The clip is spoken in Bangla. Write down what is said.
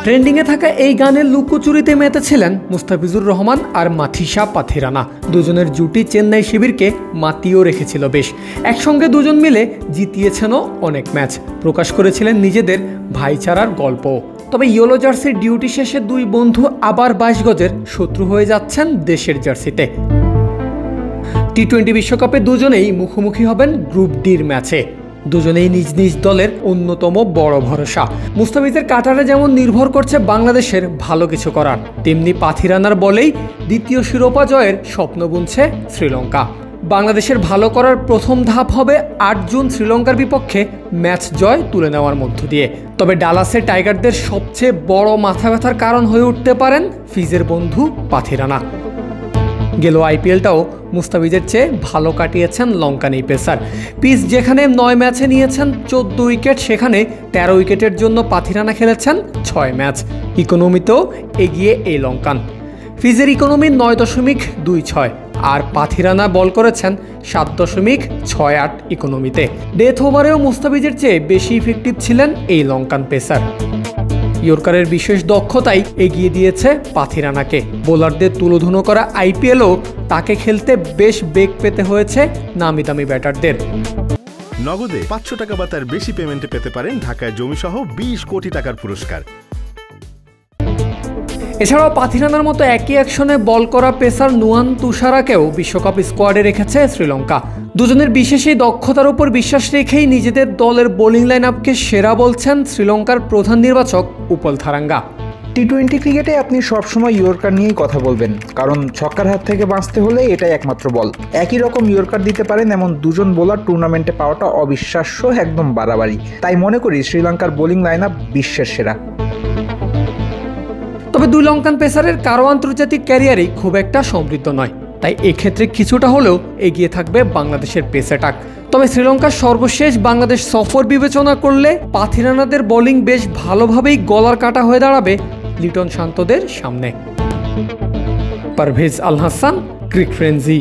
ট্রেন্ডিংয়ে থাকা এই গানের লুকোচুরিতে মেতেছিলেন মুস্তাফিজুর রহমান আর মাথিসা পাথিরানা। দুজনের জুটি চেন্নাই শিবিরকে মাতিয়েও রেখেছিল বেশ। একসঙ্গে দুজন মিলে জিতিয়েছেনও অনেক ম্যাচ, প্রকাশ করেছিলেন নিজেদের ভাইচারার গল্প। তবে ইয়েলো জার্সির ডিউটি শেষে দুই বন্ধু আবার 22 গজের শত্রু হয়ে যাচ্ছেন দেশের জার্সিতে। টি-20 বিশ্বকাপে দুজনেই মুখোমুখি হবেন গ্রুপ ডির ম্যাচে। দুজনেই নিজ নিজ দলের অন্যতম বড় ভরসা। মুস্তাফিজের কাটারে যেমন নির্ভর করছে বাংলাদেশের ভালো কিছু করার, তেমনি পাথিরানার বলেই দ্বিতীয় শিরোপা জয়ের স্বপ্ন বুনছে শ্রীলঙ্কা। বাংলাদেশের ভালো করার প্রথম ধাপ হবে 8 জুন শ্রীলঙ্কার বিপক্ষে ম্যাচ জয় তুলে নেওয়ার মধ্য দিয়ে। তবে ডালাসে টাইগারদের সবচেয়ে বড় মাথা ব্যথার কারণ হয়ে উঠতে পারেন ফিজের বন্ধু পাথিরানা। গেল আইপিএলটাও মুস্তাফিজের চেয়ে ভালো কাটিয়েছেন লঙ্কান এই পেসার। পিচ যেখানে 9 ম্যাচে নিয়েছেন 14 উইকেট, সেখানে 13 উইকেটের জন্য পাথিরানা খেলেছেন 6 ম্যাচ। ইকোনমিতেও এগিয়ে এই লঙ্কান। ফিজের ইকোনমি 9.26 আর পাথিরানা বল করেছেন 7.68 ইকোনমিতে। ডেথ ওভারেও মুস্তাফিজের চেয়ে বেশি ইফেক্টিভ ছিলেন এই লঙ্কান পেসার। ইয়র্কারের বিশেষ দক্ষতাই এগিয়ে দিয়েছে পাথিরানাকে। বোলারদের তুলোধুনো করা আইপিএলও তাকে খেলতে বেশ বেগ পেতে হয়েছে নামি দামি ব্যাটারদের। নগদে 500 টাকা বা তার বেশি পেমেন্টে পেতে পারেন ঢাকায় জমিসহ 20 কোটি টাকার পুরস্কার। এছাড়াও পাথিরানার মতো একই অ্যাকশনে বল করা পেসার নুয়ান তুষারাকেও বিশ্বকাপ স্কোয়াডে রেখেছে শ্রীলঙ্কা। দুজনের বিশেষ এই দক্ষতার উপর বিশ্বাস রেখেই নিজেদের দলের বোলিং লাইন আপকে সেরা বলছেন শ্রীলঙ্কার প্রধান নির্বাচক উপল থারাঙ্গা। টি-20 ক্রিকেটে আপনি সবসময় ইয়র্কার নিয়েই কথা বলবেন, কারণ ছক্কার হাত থেকে বাঁচতে হলে এটাই একমাত্র বল। একই রকম ইয়র্কার দিতে পারেন এমন দুজন বোলার টুর্নামেন্টে পাওয়াটা অবিশ্বাস্য, একদম বাড়াবাড়ি। তাই মনে করি শ্রীলঙ্কার বোলিং লাইন আপ বিশ্বের সেরা। তবে দুই লঙ্কান পেসারের কারো আন্তর্জাতিক ক্যারিয়ারই খুব একটা সমৃদ্ধ নয়, তাই এক্ষেত্রে কিছুটা হলেও এগিয়ে থাকবে বাংলাদেশের পেস অ্যাটাক। তবে শ্রীলঙ্কার সর্বশেষ বাংলাদেশ সফর বিবেচনা করলে পাথিরানাদের বোলিং বেশ ভালোভাবেই গলার কাটা হয়ে দাঁড়াবে লিটন শান্তদের সামনে। পারভেজ আল হাসান, ক্রিক ফ্রেন্জি।